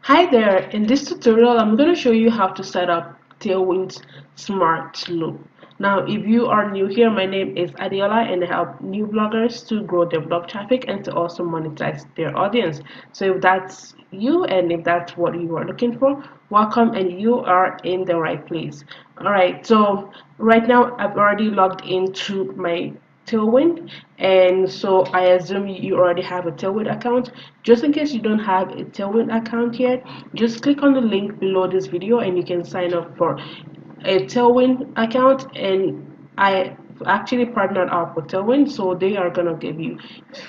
Hi there, in this tutorial I'm going to show you how to set up Tailwind Smartloop. Now if you are new here, my name is Adiola and I help new bloggers to grow their blog traffic and to also monetize their audience. So if that's you and if that's what you are looking for, welcome and you are in the right place. Alright, so right now I've already logged into my Tailwind, and so I assume you already have a Tailwind account. Just in case you don't have a Tailwind account yet, just click on the link below this video and you can sign up for a Tailwind account. And I actually partnered up with Tailwind, so they are gonna give you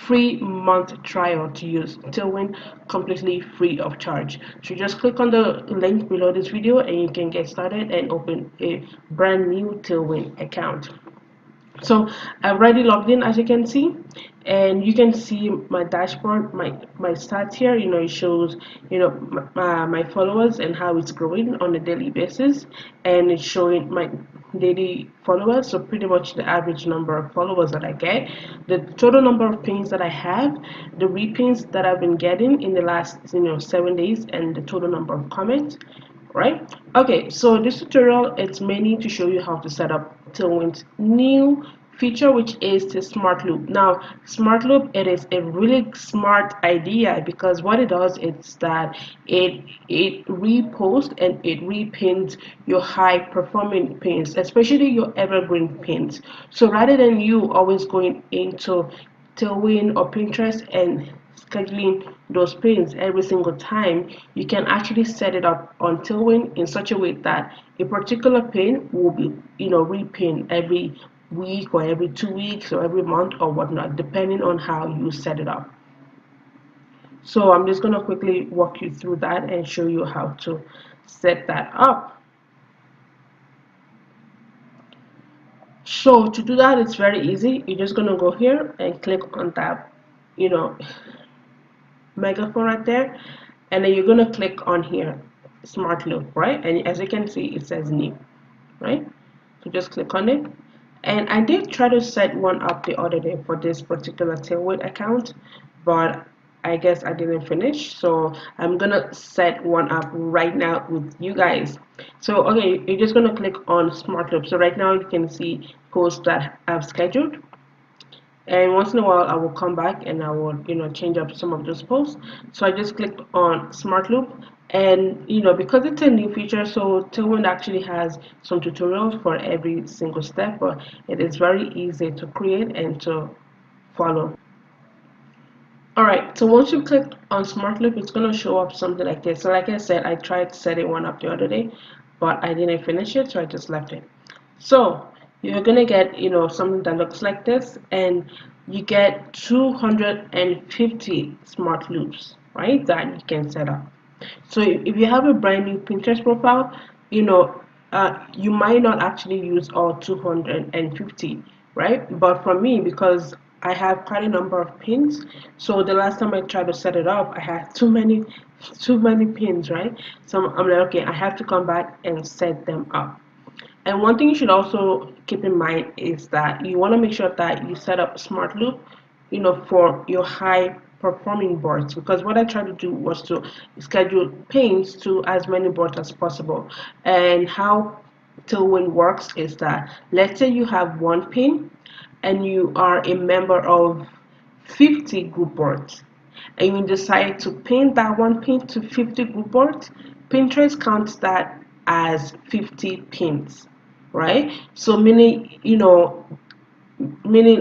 free month trial to use Tailwind completely free of charge. So just click on the link below this video and you can get started and open a brand new Tailwind account. So I've already logged in, as you can see, and you can see my dashboard, my stats here. It shows my followers and how it's growing on a daily basis, and it's showing my daily followers, so pretty much the average number of followers that I get, the total number of pins that I have, the repins that I've been getting in the last 7 days, and the total number of comments. Right? Okay, so this tutorial, it's mainly to show you how to set up Tailwind's new feature, which is the smart loop. Now smart loop, it is a really smart idea, because what it does is that it reposts and it repins your high performing pins, especially your evergreen pins. So rather than you always going into Tailwind or Pinterest and scheduling those pins every single time, you can actually set it up on Tailwind in such a way that a particular pin will be repinned every week or every 2 weeks or every month or whatnot, depending on how you set it up. So I'm just going to quickly walk you through that and show you how to set that up. So to do that, it's very easy. You're just going to go here and click on that megaphone right there, and then you're going to click on here smart loop, right? And as you can see, it says new, right? So just click on it. And I did try to set one up the other day for this particular Tailwind account, but I guess I didn't finish, so I'm gonna set one up right now with you guys. So okay, you're just gonna click on smart loop. So right now you can see posts that I've scheduled, and once in a while I will come back and I will change up some of those posts. So I just clicked on smart loop, and because it's a new feature, so Tailwind actually has some tutorials for every single step, but it is very easy to create and to follow. Alright, so once you click on smart loop, it's going to show up something like this. So like I said, I tried setting one up the other day, but I didn't finish it, so I just left it. So you're gonna get something that looks like this, and you get 250 smart loops, right, that you can set up. So if you have a brand new Pinterest profile, you might not actually use all 250, right? But for me, because I have quite a number of pins, so the last time I tried to set it up, I had too many pins, right? So I'm like, okay, I have to come back and set them up. And one thing you should also keep in mind is that you want to make sure that you set up smart loop, for your high performing boards, because what I tried to do was to schedule pins to as many boards as possible. And how Tailwind works is that, let's say you have one pin and you are a member of 50 group boards, and you decide to pin that one pin to 50 group boards, Pinterest counts that as 50 pins, right? So meaning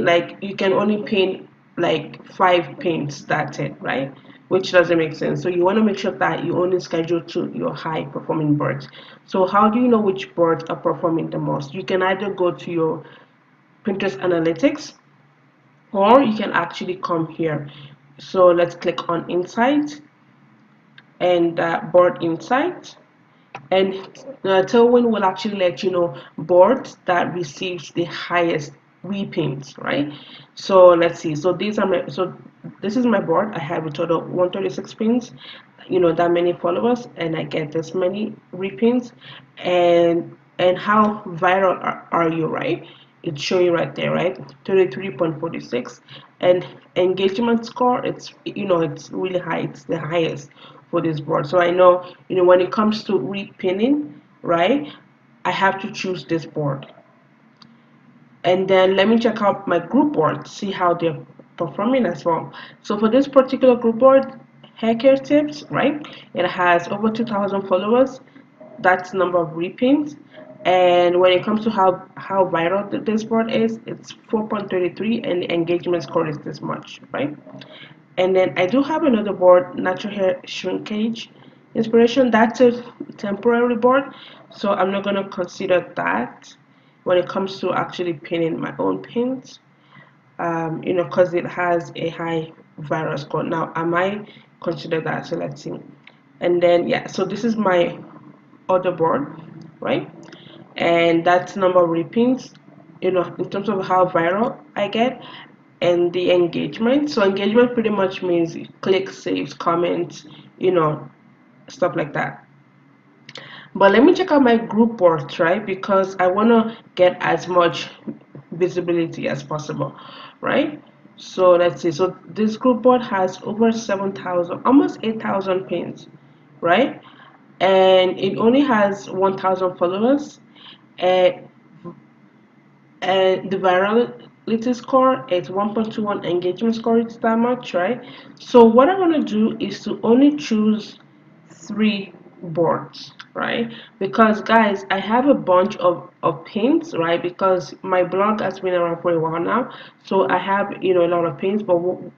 like you can only pin like 5 pins, that's it, right? Which doesn't make sense. So you want to make sure that you only schedule to your high performing boards. So how do you know which boards are performing the most? You can either go to your Pinterest analytics, or you can actually come here. So let's click on insight and board insight, and Tailwind will actually let you know boards that receives the highest repins, right? So let's see. So this is my board. I have a total of 136 pins, that many followers, and I get this many repins. And how viral are you, right? It's showing right there, right? 33.46. And engagement score, it's really high. It's the highest, for this board. So I know, when it comes to repinning, right, I have to choose this board. And then let me check out my group board, see how they're performing as well. So for this particular group board, hair care tips, right, it has over 2,000 followers. That's the number of repins. And when it comes to how viral this board is, it's 4.33, and the engagement score is this much, right? And then I do have another board, natural hair shrinkage inspiration. That's a temporary board, so I'm not going to consider that when it comes to actually pinning my own pins, because it has a high viral score. Now, I might consider that, so let's see. And then, yeah, so this is my other board, right? And that's number of repins, in terms of how viral I get, and the engagement. So engagement pretty much means clicks, saves, comments, you know, stuff like that. But let me check out my group boards, right? Because I want to get as much visibility as possible, right? So let's see. So this group board has over 7,000, almost 8,000 pins, right? And it only has 1,000 followers. And the virality score is 1.21, engagement score is that much, right? So what I'm going to do is to only choose 3 boards, right? Because guys, I have a bunch of pins, right? Because my blog has been around for a while now, so I have, a lot of pins. But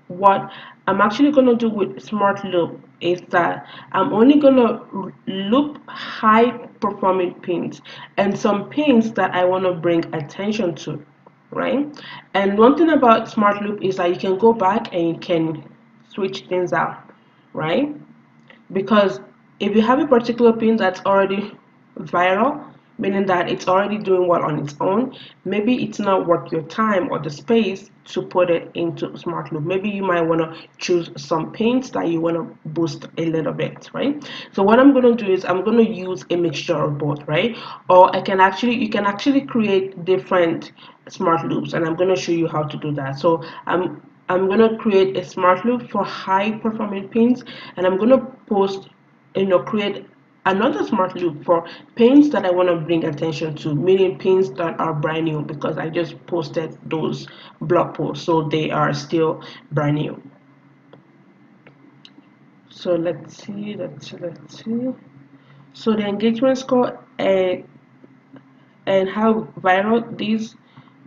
what I'm actually going to do with Smart Loop is that I'm only going to loop high performing pins and some pins that I want to bring attention to, right? And one thing about Smart Loop is that you can go back and you can switch things out, right? Because if you have a particular pin that's already viral, meaning that it's already doing well on its own, maybe it's not worth your time or the space to put it into Smart Loop. Maybe you might want to choose some pins that you want to boost a little bit, right? So what I'm going to do is I'm going to use a mixture of both, right? Or you can actually create different Smart Loops, and I'm going to show you how to do that. So I'm going to create a Smart Loop for high performing pins, and I'm going to post, create another Smart Loop for pins that I want to bring attention to, meaning pins that are brand new, because I just posted those blog posts, so they are still brand new. So let's see. So the engagement score, and how viral these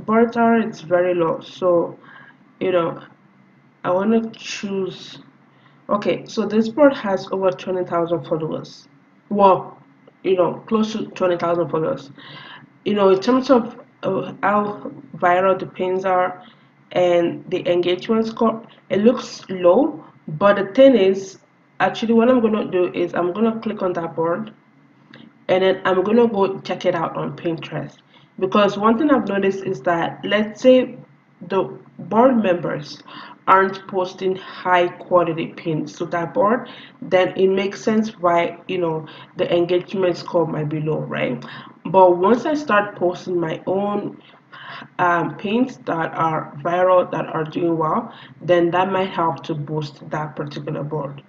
boards are, it's very low. So, I want to choose. Okay, so this board has over 20,000 followers. Well, close to 20,000 followers. In terms of how viral the pins are and the engagement score, it looks low. But the thing is, actually, what I'm going to do is I'm going to click on that board, and then I'm going to go check it out on Pinterest. Because one thing I've noticed is that, let's say the board members aren't posting high quality pins to that board, then it makes sense why, the engagement score might be low, right? But once I start posting my own pins that are viral, that are doing well, then that might help to boost that particular board.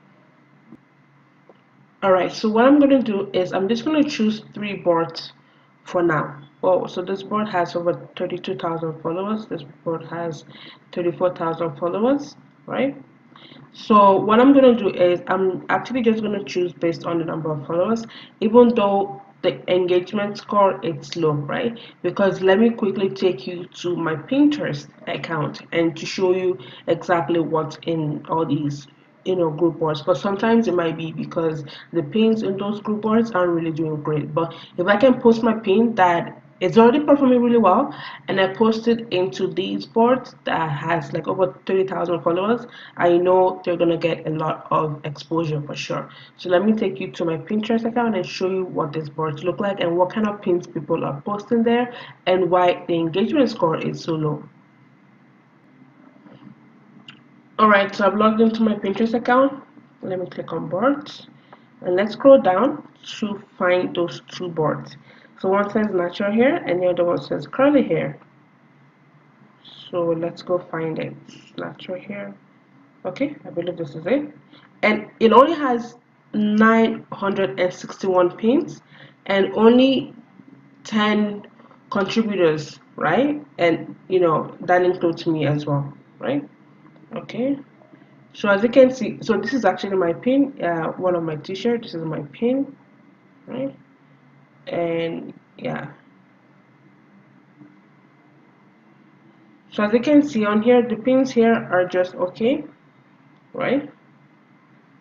Alright, so what I'm going to do is I'm just going to choose 3 boards for now. Oh, so this board has over 32,000 followers. This board has 34,000 followers, right? So what I'm going to do is I'm actually just going to choose based on the number of followers, even though the engagement score is low, right? Because let me quickly take you to my Pinterest account and to show you exactly what's in all these, group boards. But sometimes it might be because the pins in those group boards aren't really doing great. But if I can post my pin that it's already performing really well, and I posted into these boards that has like over 30,000 followers, I know they're gonna get a lot of exposure for sure. So let me take you to my Pinterest account and show you what these boards look like and what kind of pins people are posting there and why the engagement score is so low. Alright, so I've logged into my Pinterest account. Let me click on boards, and let's scroll down to find those 2 boards. So one says natural hair and the other one says curly hair. So let's go find it. Natural hair. Okay, I believe this is it. And it only has 961 pins and only 10 contributors, right? And that includes me as well, right? Okay, so as you can see, so this is actually my pin, one of my t-shirts. This is my pin, right? And yeah, so as you can see on here, the pins here are just okay, right?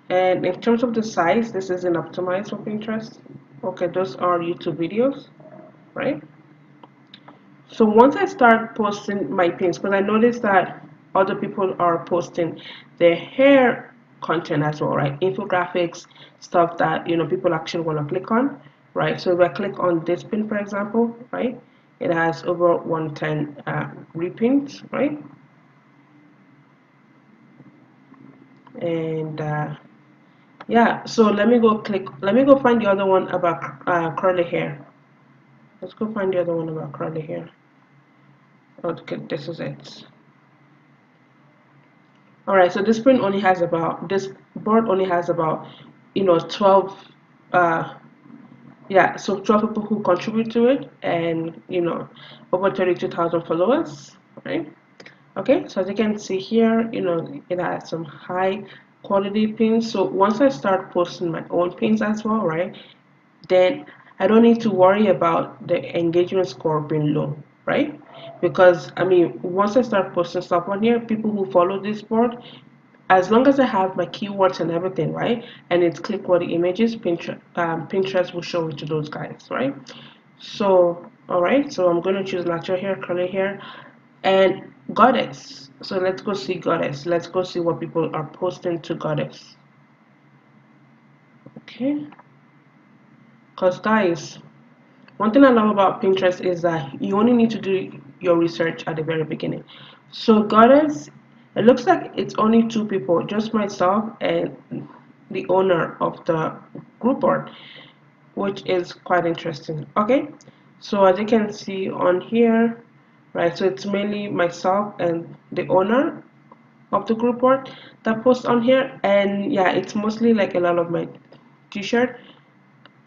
And in terms of the size, this isn't optimized for Pinterest. Okay, those are YouTube videos, right? So once I start posting my pins, because I noticed that other people are posting their hair content as well, right? Infographics, stuff that people actually want to click on, right? So if I click on this pin, for example, right, it has over 110 repins, right? And yeah, so let me go find the other one about curly hair. Let's go find the other one about curly hair. Okay, this is it. All right, so this board only has about 12 uh yeah, so 12 people who contribute to it, and over 32,000 followers, right? Okay, so as you can see here, it has some high quality pins. So once I start posting my own pins as well, right, then I don't need to worry about the engagement score being low, right? Because I mean, once I start posting stuff on here, people who follow this board, as long as I have my keywords and everything, right, and it's click-worthy images, Pinterest will show it to those guys, right? So, all right, so I'm going to choose natural hair, curly hair, and goddess. So let's go see goddess. Let's go see what people are posting to goddess. Okay, because guys, one thing I love about Pinterest is that you only need to do your research at the very beginning. So goddess, it looks like it's only two people, just myself and the owner of the group board, which is quite interesting. Okay, so as you can see on here, right, so it's mainly myself and the owner of the group board that posts on here, and yeah, it's mostly like a lot of my t-shirt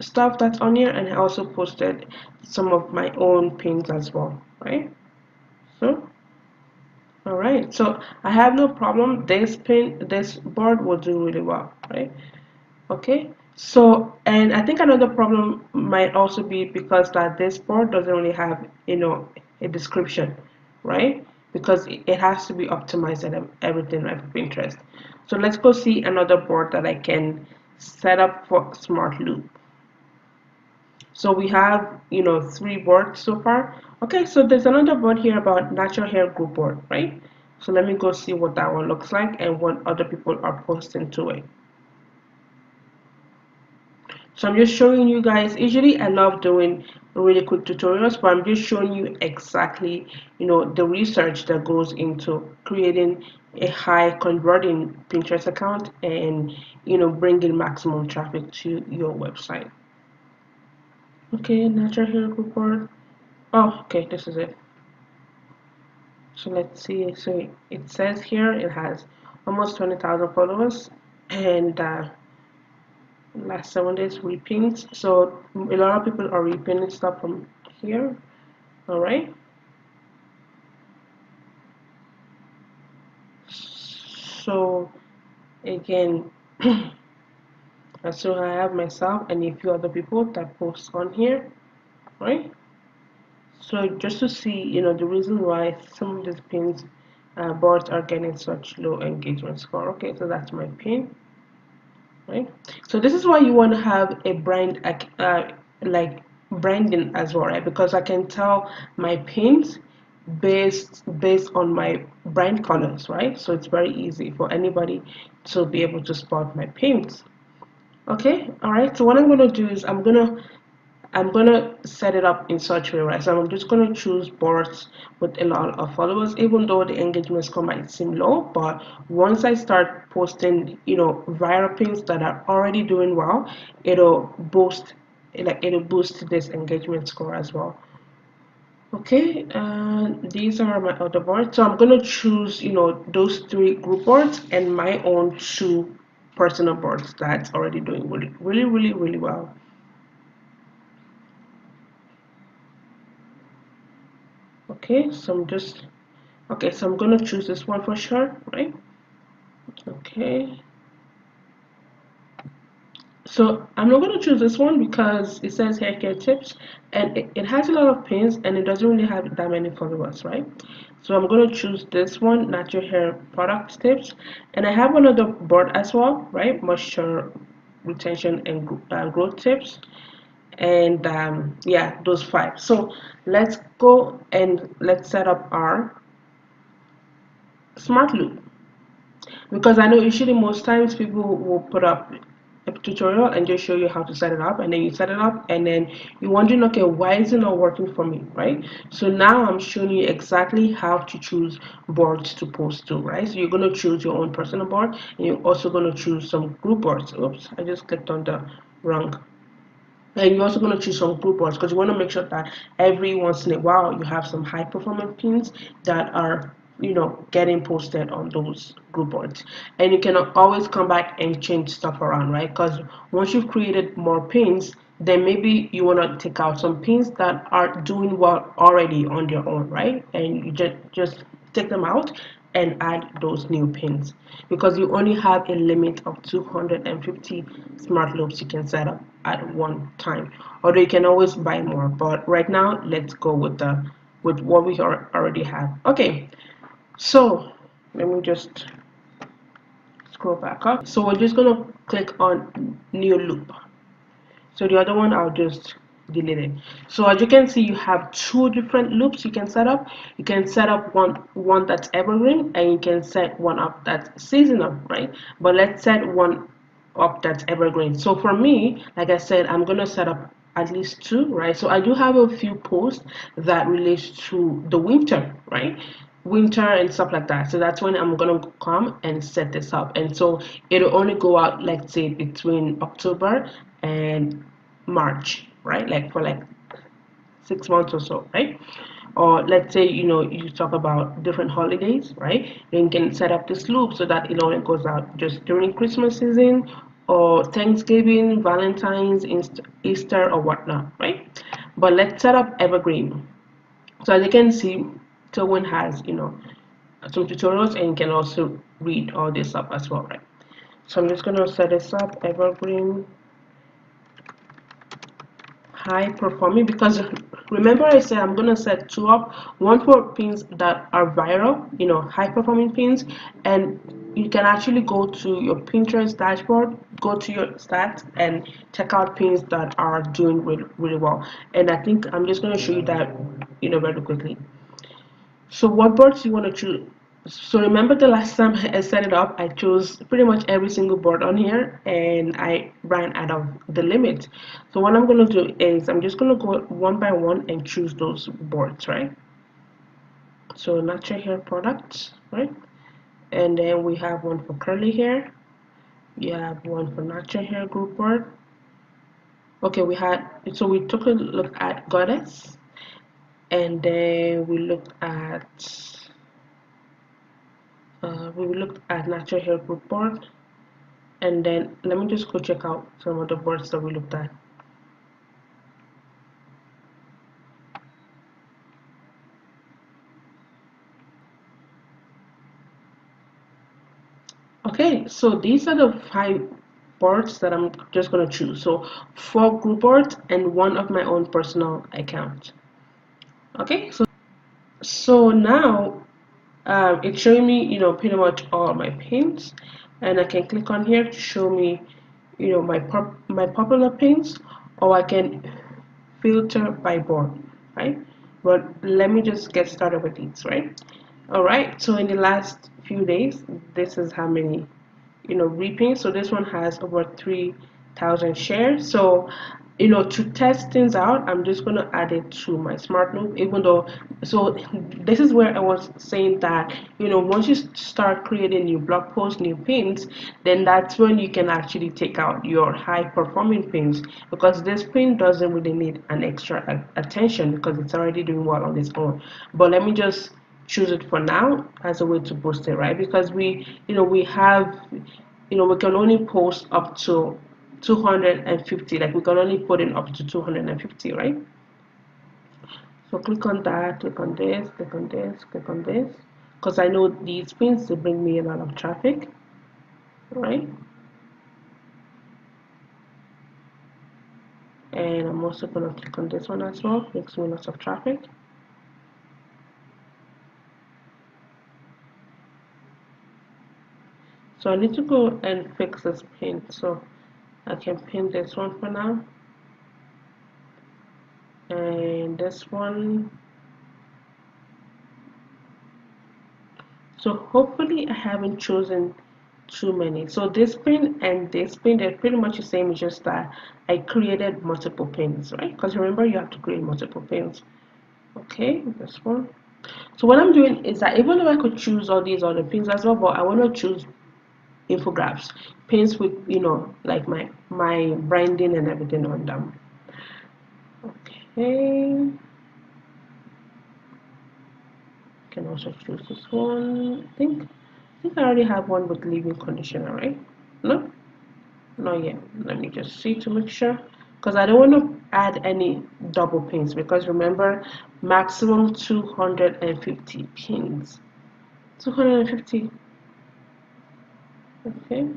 stuff that's on here, and I also posted some of my own pins as well, right? So all right, so I have no problem. This board will do really well, right? Okay, so and I think another problem might also be because that this board doesn't really have a description, right? Because it has to be optimized and everything like Pinterest. So let's go see another board that I can set up for Smart Loop. So we have, 3 boards so far. Okay, so there's another board here about natural hair group board, right? So let me go see what that one looks like and what other people are posting to it. So I'm just showing you guys. Usually I love doing really quick tutorials, but I'm just showing you exactly, the research that goes into creating a high converting Pinterest account and, bringing maximum traffic to your website. Okay, natural hair group board. Oh, okay, this is it. So let's see. So it says here it has almost 20,000 followers, and last 7 days repins. So a lot of people are repinning stuff from here. All right. So again, so I have myself and a few other people that post on here, right? So just to see, the reason why some of these pins boards are getting such low engagement score. Okay, so that's my pin, right? So this is why you want to have a brand like branding as well, right? Because I can tell my pins based on my brand colors, right? So it's very easy for anybody to be able to spot my pins. Okay, all right. So what I'm gonna do is I'm gonna set it up in such a way, right? So I'm just gonna choose boards with a lot of followers, even though the engagement score might seem low. But once I start posting, viral pins that are already doing well, it'll boost, it'll boost this engagement score as well. Okay, these are my other boards. So I'm gonna choose, those 3 group boards and my own 2 personal boards that's already doing really well. Okay, so I'm gonna choose this one for sure, right? Okay. So I'm not going to choose this one because it says hair care tips, and it has a lot of pins and it doesn't really have that many followers, right? So I'm going to choose this one, natural hair product tips, and I have another board as well, right? Moisture retention and growth tips, and yeah, those five. So let's go and let's set up our smart loop, because I know usually most times people will put up a tutorial and just show you how to set it up, and then you set it up and then you're wondering, okay, why is it not working for me, right? So now I'm showing you exactly how to choose boards to post to, right? So you're going to choose your own personal board, and you're also going to choose some group boards. Oops, I just clicked on the wrong. And you're also going to choose some group boards because you want to make sure that every once in a while you have some high performance pins that are, getting posted on those group boards. And you can always come back and change stuff around, right? Because once you've created more pins, then maybe you want to take out some pins that are doing well already on their own, right? And you just take them out and add those new pins, because you only have a limit of 250 smart loops you can set up at one time, although you can always buy more. But right now let's go with what we already have. Okay, so let me just scroll back up. So we're just going to click on new loop. So the other one I'll just delete it. So as you can see, you have two different loops you can set up. You can set up one that's evergreen, and you can set one up that's seasonal, right? But let's set one up that's evergreen. So for me, like I said, I'm gonna set up at least two, right? So I do have a few posts that relates to the winter, right? Winter and stuff like that. So that's when I'm gonna come and set this up. And so it'll only go out, let's say, between October and March, right? Like for like 6 months or so, right? Or let's say, you talk about different holidays, right? Then you can set up this loop so that it only goes out just during Christmas season, or Thanksgiving, Valentine's, Easter, or whatnot, right? But let's set up evergreen. So as you can see, Tailwind has, some tutorials, and you can also read all this up as well, right? So I'm just gonna set this up, evergreen, high performing, because remember I said I'm gonna set two up, one for pins that are viral, high performing pins, and you can actually go to your Pinterest dashboard, go to your stats, and check out pins that are doing really well. And I think I'm just gonna show you that, very quickly. So what boards you want to choose? So remember the last time I set it up, I chose pretty much every single board on here, and I ran out of the limit. So what I'm going to do is I'm just going to go one by one and choose those boards, right? So natural hair products, right? And then we have one for curly hair. We have one for natural hair group board. Okay, we took a look at goddess, and then we looked at natural hair group board, and then let me just go check out some of the boards that we looked at. Okay, so these are the five boards that I'm just going to choose. So four group boards and one of my own personal account. Okay, so now it's showing me, pretty much all my pins, and I can click on here to show me, my popular pins, or I can filter by board, right? But let me just get started with these, right? All right, so in the last few days, this is how many, reaping. So this one has over 3,000 shares. So, to test things out, I'm just going to add it to my smart loop, even though, so this is where I was saying that, once you start creating new blog posts, new pins, then that's when you can actually take out your high performing pins, because this pin doesn't really need an extra attention because it's already doing well on its own. But let me just choose it for now as a way to boost it, right? Because we have we can only post up to 250, like we can only put in up to 250, right? So click on that, click on this, click on this, click on this, because I know these pins, they bring me a lot of traffic, right? And I'm also going to click on this one as well, makes me lots of traffic. So I need to go and fix this pin, so I can pin this one for now, and this one. So hopefully I haven't chosen too many. So this pin and this pin, they're pretty much the same, it's just that I created multiple pins, right? Because remember, you have to create multiple pins. Okay, this one. So what I'm doing is that even though I could choose all these other pins as well, but I want to choose infographics, pins with, like my branding and everything on them. Okay. Can also choose this one. I think I already have one with leave-in conditioner, right? No? Not yet. Let me just see to make sure. Because I don't want to add any double pins, because remember, maximum 250 pins. 250. Okay.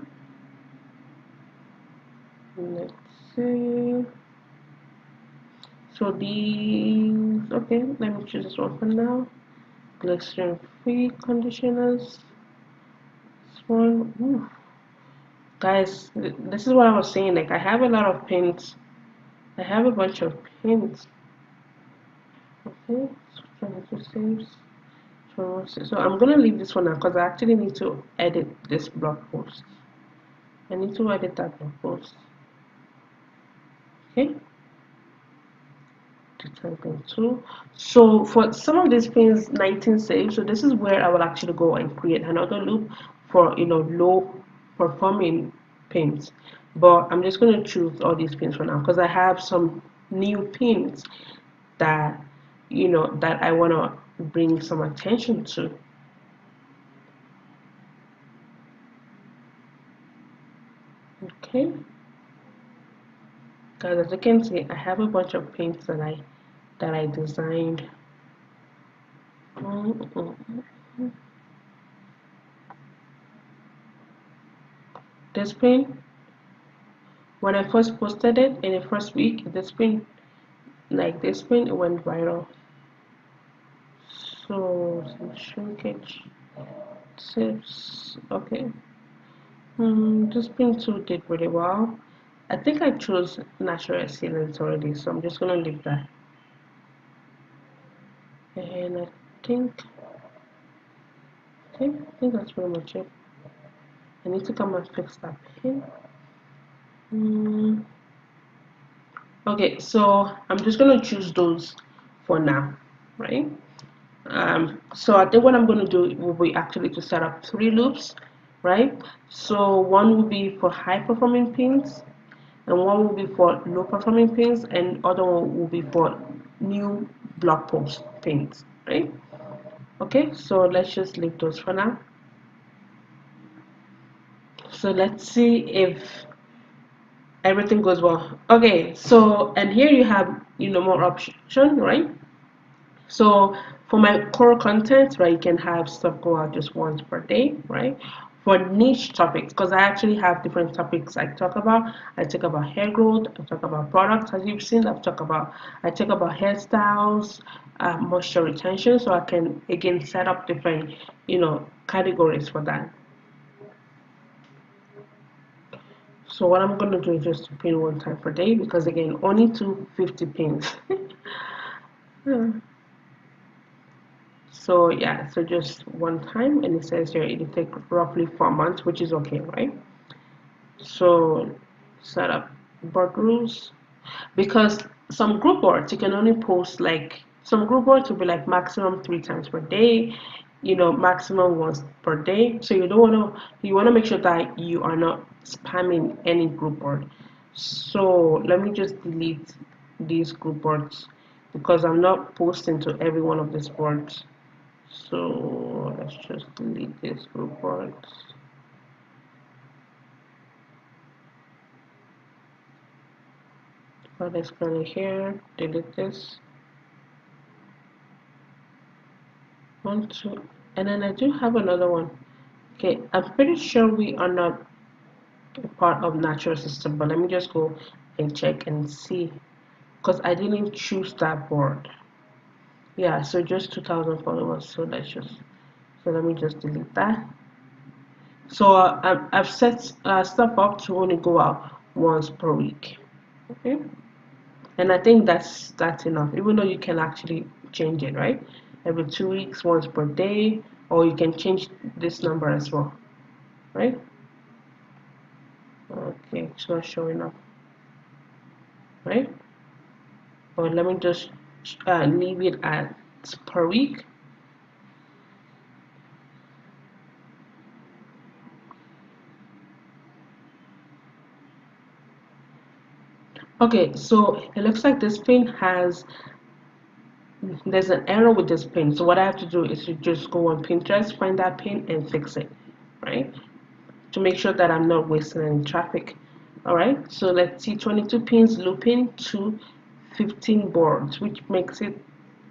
Let's see. So these, okay, let me choose this one for now. Glycerin free conditioners. This one, ooh. Guys, this is what I was saying. Like, I have a lot of pins. I have a bunch of pins. Okay, so I'm gonna leave this one now because I actually need to edit this blog post. I need to edit that blog post. Okay. So for some of these pins, 19 saves. So this is where I will actually go and create another loop for low performing pins. But I'm just going to choose all these pins for now because I have some new pins that that I want to bring some attention to. Okay, guys, as you can see, I have a bunch of pins that I designed. This pin, when I first posted it in the first week, this pin, like this pin, it went viral. So some shrinkage tips. Okay. This pin too did really well. I think I chose natural sealants already, so I'm just gonna leave that. And I think that's pretty much it. I need to come and fix that pin. Okay, so I'm just gonna choose those for now, right? So I think what I'm going to do will be actually to set up 3 loops, right? So one will be for high performing pins, and one will be for low performing pins, and other one will be for new blog post pins, right? Okay, so let's just leave those for now. So let's see if everything goes well. Okay, so and here you have more option, right? So for my core content, right, you can have stuff go out just once per day, right? For niche topics, because I actually have different topics I talk about. I talk about hair growth, I talk about products, as you've seen. I talk about hairstyles, moisture retention. So I can again set up different, categories for that. So what I'm gonna do is just pin one time per day because again, only 250 pins. So yeah, so just one time, and it says here it'll take roughly 4 months, which is okay, right? So set up board rules, because some group boards you can only post, like some group boards will be like maximum 3 times per day, maximum once per day. So you want to make sure that you are not spamming any group board. So let me just delete these group boards because I'm not posting to every one of these boards. So let's just delete these group boards. So let's go here, delete this. 1, 2, and then I do have another one. Okay, I'm pretty sure we are not a part of natural system, but let me just go and check and see because I didn't choose that board. Yeah, so just 2,000 followers. So let's just let me just delete that. So I've set stuff up to only go out once per week. Okay, and I think that's enough. Even though you can actually change it, right? Every 2 weeks, once per day, or you can change this number as well, right? Okay, it's not showing up, right? But let me just leave it at per week. Okay, so it looks like this pin there's an error with this pin. So what I have to do is to just go on Pinterest, find that pin and fix it, right? To make sure that I'm not wasting any traffic. All right, so let's see, 22 pins looping to 15 boards, which makes it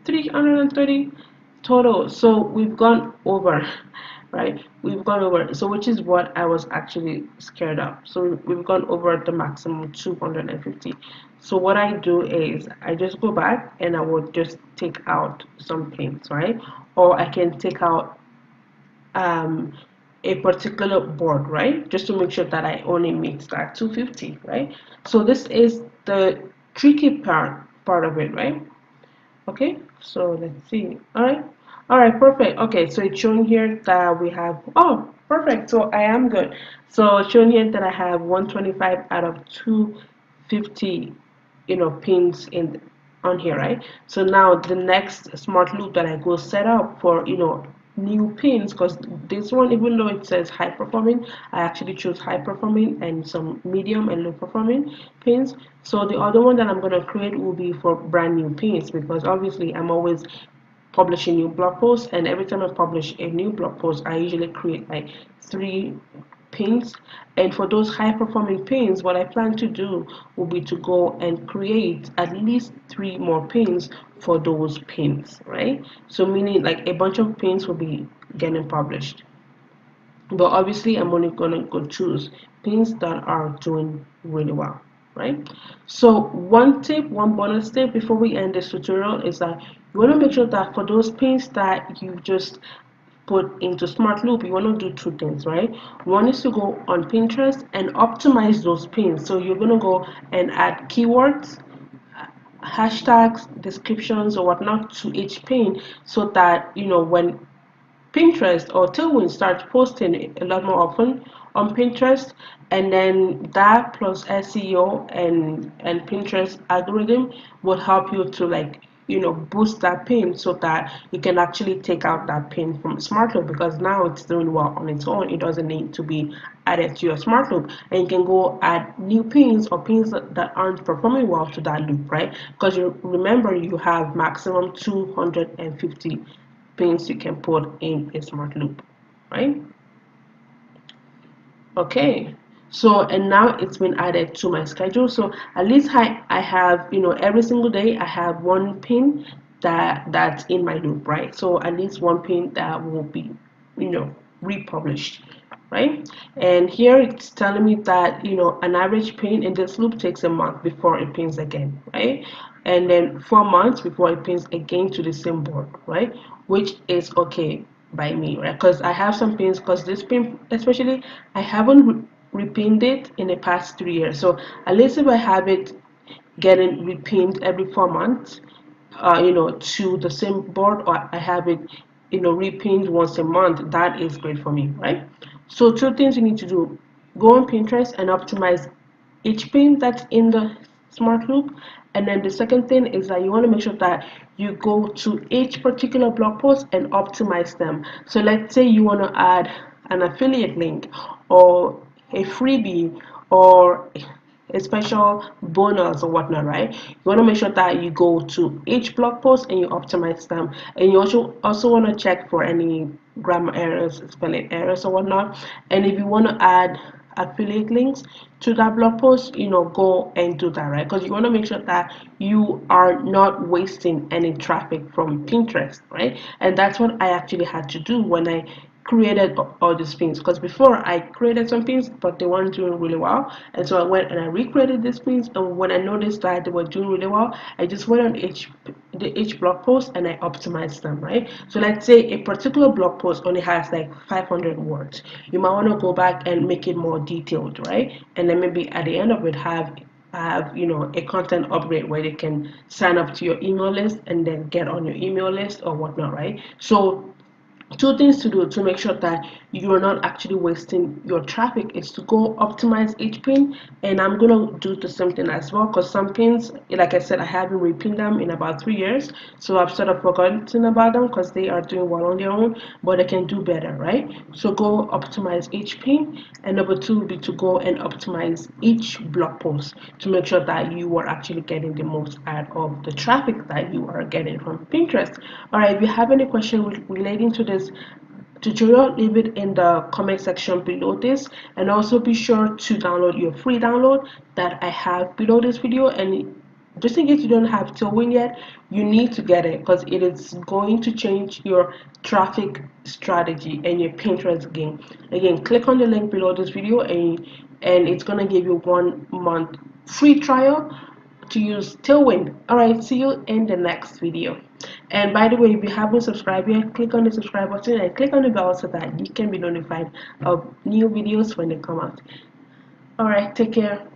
330 total. So we've gone over, right? We've gone over, so which is what I was actually scared of. So we've gone over the maximum 250. So what I do is I just go back and I will just take out some pins, right? Or I can take out um, a particular board, right? Just to make sure that I only meet that 250, right? So this is the tricky part of it, right? Okay, so let's see. All right, perfect. Okay, so it's showing here that we have, oh, perfect. So I am good. So it's showing here that I have 125 out of 250, pins in on here, right? So now the next smart loop that I go set up for, new pins, because this one, even though it says high performing, I actually choose high performing and some medium and low performing pins. So the other one that I'm going to create will be for brand new pins, because obviously I'm always publishing new blog posts, and every time I publish a new blog post I usually create like 3 pins. And for those high performing pins, what I plan to do will be to go and create at least 3 more pins for those pins, right? So meaning like a bunch of pins will be getting published, but obviously I'm only gonna go choose pins that are doing really well, right? So one bonus tip before we end this tutorial is that you want to make sure that for those pins that you just put into Smart Loop, you want to do 2 things, right? One is to go on Pinterest and optimize those pins. So you're going to go and add keywords, hashtags, descriptions, or whatnot to each pin, so that when Pinterest or Tailwind starts posting a lot more often on Pinterest, and then that plus SEO and Pinterest algorithm will help you to boost that pin, so that you can actually take out that pin from Smart Loop, because now it's doing well on its own. It doesn't need to be added to your Smart Loop, and you can go add new pins or pins that aren't performing well to that loop, right? Because you remember you have maximum 250 pins you can put in a smart loop, right? Okay, so and now it's been added to my schedule. So at least I have, every single day I have 1 pin that's in my loop, right? So at least 1 pin that will be, republished, right? And here it's telling me that, an average pin in this loop takes a month before it pins again, right? And then 4 months before it pins again to the same board, right? Which is okay by me, right? Because I have some pins, because this pin especially, I haven't repinned it in the past 3 years. So at least if I have it getting repinned every 4 months, to the same board, or I have it, repinned once a month, that is great for me, right? So 2 things you need to do: go on Pinterest and optimize each pin that's in the smart loop. And then the second thing is that you want to make sure that you go to each particular blog post and optimize them. So let's say you want to add an affiliate link, or a freebie, or a special bonus or whatnot, right? You want to make sure that you go to each blog post and you optimize them, and you also want to check for any grammar errors, spelling errors or whatnot. And if you want to add affiliate links to that blog post, go and do that, right? Because you want to make sure that you are not wasting any traffic from Pinterest, right? And that's what I actually had to do when I created all these pins, because before I created some pins but they weren't doing really well, and so I went and I recreated these pins, and when I noticed that they were doing really well, I just went on each blog post and I optimized them, right? So let's say a particular blog post only has like 500 words, you might want to go back and make it more detailed, right? And then maybe at the end of it have a content upgrade where they can sign up to your email list and then get on your email list or whatnot, right? So two things to do to make sure that you're not actually wasting your traffic is to go optimize each pin. And I'm gonna do the same thing as well, because some pins, like I said, I haven't repinned them in about 3 years, so I've sort of forgotten about them because they are doing well on their own, but they can do better, right? So go optimize each pin. And number two would be to go and optimize each blog post to make sure that you are actually getting the most out of the traffic that you are getting from Pinterest. All right, if you have any question relating to this tutorial, leave it in the comment section below this, and also be sure to download your free download that I have below this video. And just in case you don't have Tailwind yet, you need to get it because it is going to change your traffic strategy and your Pinterest game. Again, click on the link below this video, and it's gonna give you 1 month free trial to use Tailwind. Alright, see you in the next video. And by the way, if you haven't subscribed yet, click on the subscribe button and click on the bell so that you can be notified of new videos when they come out. Alright, take care.